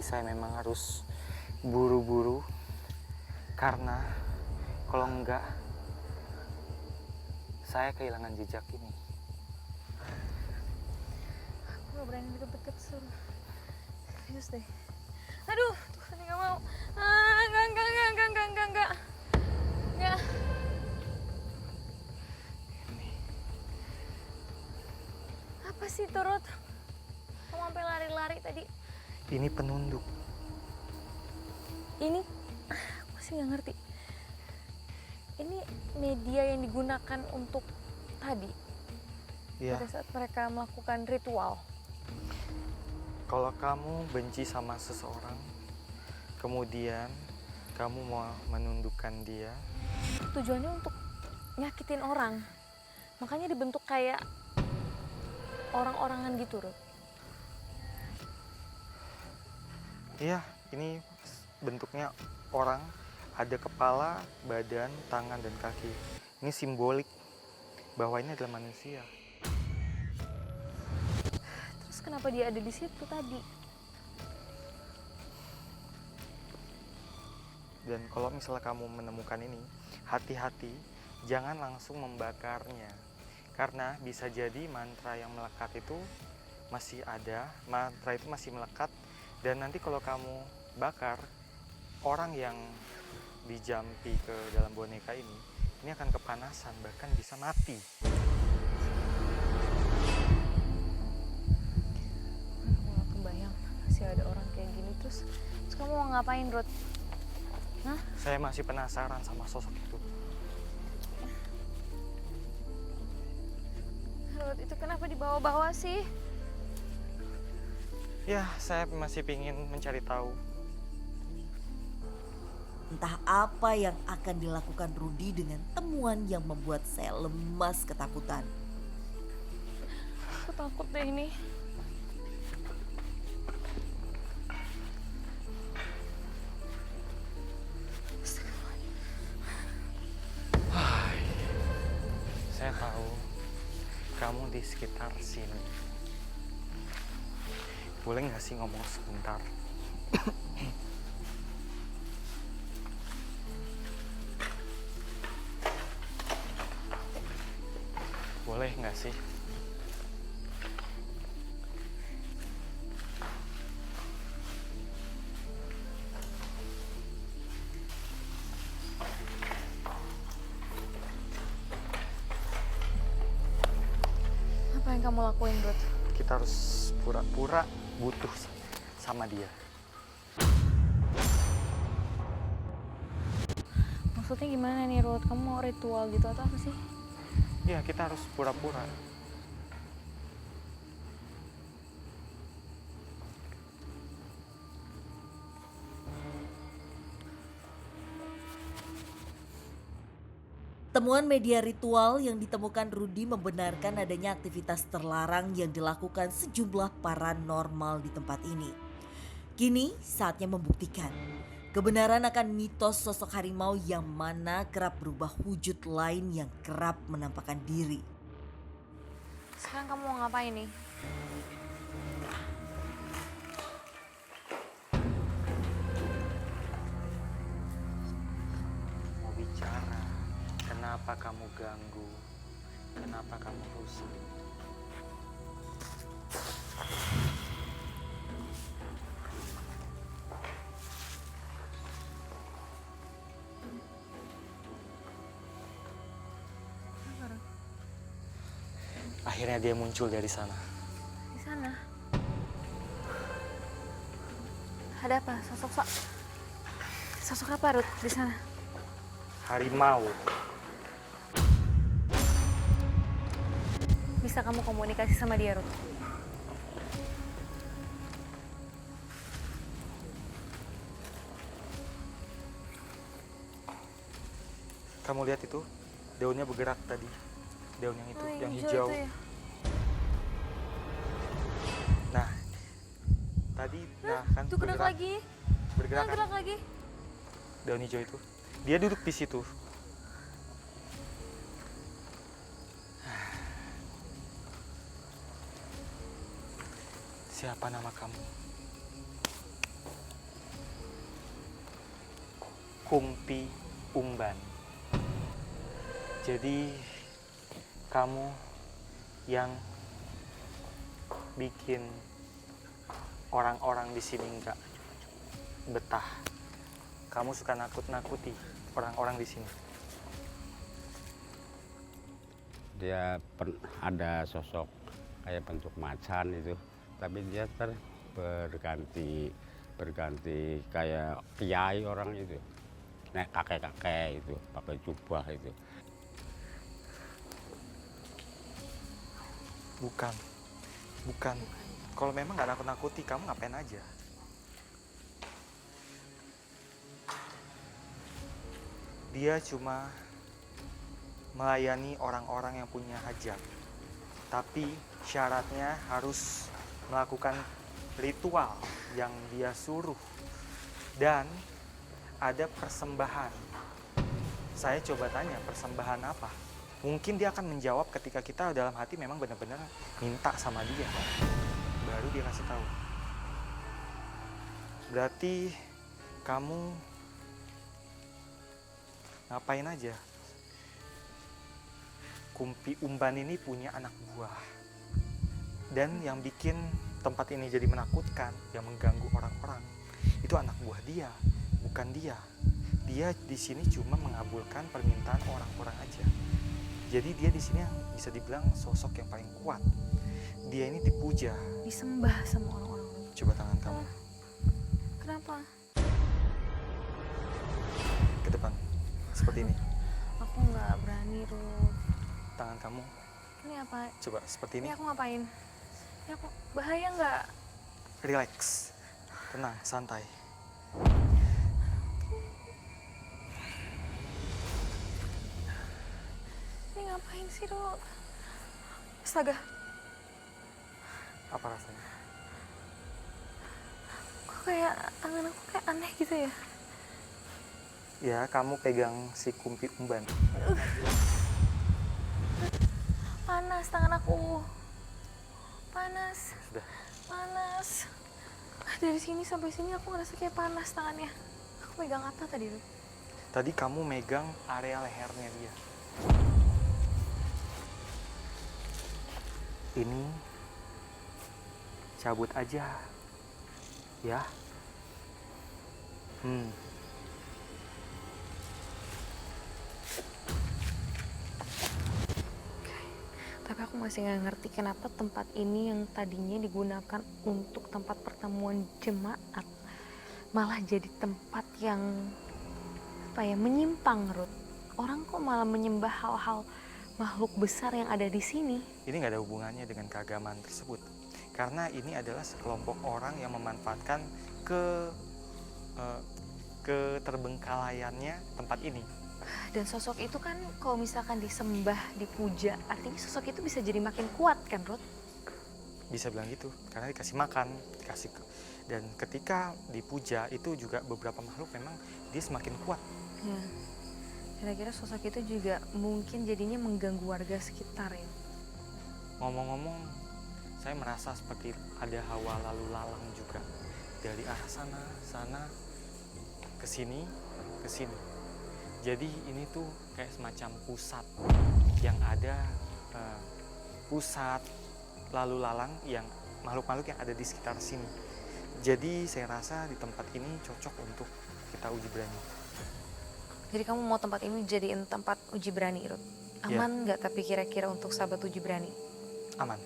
saya memang harus buru-buru. Karena kalau enggak, saya kehilangan jejak ini. Aku gak berani deket-deket, Sur. Serius deh. Aduh, Tuhan, gak mau. Enggak. Apa sih, Turut? Kamu sampai lari-lari tadi. Ini penunduk. Ini, aku masih gak ngerti. Ini media yang digunakan untuk tadi? Iya. Pada saat mereka melakukan ritual. Kalau kamu benci sama seseorang, kemudian kamu mau menundukkan dia. Tujuannya untuk nyakitin orang. Makanya dibentuk kayak orang-orangan gitu, Rut. Iya, ini bentuknya orang, ada kepala, badan, tangan, dan kaki. Ini simbolik bahwa ini adalah manusia. Terus kenapa dia ada di situ tadi? Dan kalau misalnya kamu menemukan ini, hati-hati, jangan langsung membakarnya. Karena bisa jadi mantra yang melekat itu masih ada, mantra itu masih melekat. Dan nanti kalau kamu bakar, orang yang dijampi ke dalam boneka ini akan kepanasan, bahkan bisa mati. Aku gak kebayang masih ada orang kayak gini. Terus kamu mau ngapain, Rut? Hah? Saya masih penasaran sama sosok itu. Rut, itu kenapa dibawa-bawa sih? Ya, saya masih ingin mencari tahu. Entah apa yang akan dilakukan Rudi dengan temuan yang membuat saya lemas ketakutan. Aku takut deh ini. Saya tahu kamu di sekitar sini. Boleh nggak sih ngomong sebentar? Boleh nggak sih? Apa yang kamu lakuin, Rut? Kita harus pura-pura butuh sama dia. Maksudnya gimana nih, Rut? Kamu mau ritual gitu atau apa sih? Ya, kita harus pura-pura. Temuan media ritual yang ditemukan Rudi membenarkan adanya aktivitas terlarang yang dilakukan sejumlah paranormal di tempat ini. Kini saatnya membuktikan kebenaran akan mitos sosok harimau yang mana kerap berubah wujud lain yang kerap menampakkan diri. Sekarang kamu mau ngapain nih? Mau bicara. Kenapa kamu ganggu? Kenapa kamu rusak? Akhirnya dia muncul dari sana. Di sana. Ada apa? Sosok apa, Rut, di sana? Harimau. Bisa kamu komunikasi sama dia, Rut? Kamu lihat itu? Daunnya bergerak tadi. Daun yang itu, Oh, yang hijau. itu ya? Nah, tadi kan Tuh gerak lagi. Bergerak kan? Gerak lagi. Daun hijau itu. Dia duduk di situ. Siapa nama kamu? Kumpi Umban. Jadi kamu yang bikin orang-orang di sini nggak betah. Kamu suka nakut-nakuti orang-orang di sini. Dia ada sosok kayak bentuk macan itu, tapi dia berganti kayak kiai orang itu, nek kakek-kakek itu pakai jubah itu. Bukan. Kalau memang nggak nakut-nakuti, kamu ngapain aja? Dia cuma melayani orang-orang yang punya hajat. Tapi syaratnya harus melakukan ritual yang dia suruh. Dan ada persembahan. Saya coba tanya, persembahan apa? Mungkin dia akan menjawab ketika kita dalam hati memang benar-benar minta sama dia. Baru dia kasih tahu. Berarti kamu ngapain aja? Kumpi Umban ini punya anak buah. Dan yang bikin tempat ini jadi menakutkan, yang mengganggu orang-orang, itu anak buah dia, bukan dia. Dia di sini cuma mengabulkan permintaan orang-orang aja. Jadi dia di sini yang bisa dibilang sosok yang paling kuat. Dia ini dipuja. Disembah sama orang-orang. Coba tangan kamu Kenapa? ke depan, seperti ini. Aku nggak berani, Ruth. Tangan kamu, Ini apa? coba seperti ini. Ini aku ngapain? Ini aku bahaya nggak? Relax, tenang, santai. Ini ngapain sih, Ruth? Astaga, Apa rasanya? kok kayak tangan aku kayak aneh gitu ya? Ya, kamu pegang si Kumpi Umban. Panas tangan aku. Panas, Sudah. panas. Dari sini sampai sini aku ngerasa kayak panas tangannya. Aku pegang apa tadi, Ruth? Tadi kamu megang area lehernya dia. Ini cabut aja. Ya. Tapi aku masih nggak ngerti kenapa tempat ini yang tadinya digunakan untuk tempat pertemuan jemaat malah jadi tempat yang menyimpang, Ruth. Orang kok malah menyembah hal-hal makhluk besar yang ada di sini. Ini nggak ada hubungannya dengan keagamaan tersebut. Karena ini adalah sekelompok orang yang memanfaatkan keterbengkalaiannya tempat ini. Dan sosok itu kan kalau misalkan disembah, dipuja, artinya sosok itu bisa jadi makin kuat kan, Ruth? Bisa bilang gitu, karena dikasih makan, dan ketika dipuja itu juga beberapa makhluk memang dia semakin kuat. Ya. Kira-kira sosok itu juga mungkin jadinya mengganggu warga sekitar ya. Ngomong-ngomong, saya merasa seperti ada hawa lalu lalang juga dari arah sana, ke sini. Jadi ini tuh kayak semacam pusat yang ada pusat lalu lalang yang makhluk-makhluk yang ada di sekitar sini. Jadi saya rasa di tempat ini cocok untuk kita uji berani. Jadi kamu mau tempat ini jadiin tempat uji berani, Ruth? Aman nggak tapi kira-kira untuk sahabat uji berani? Aman.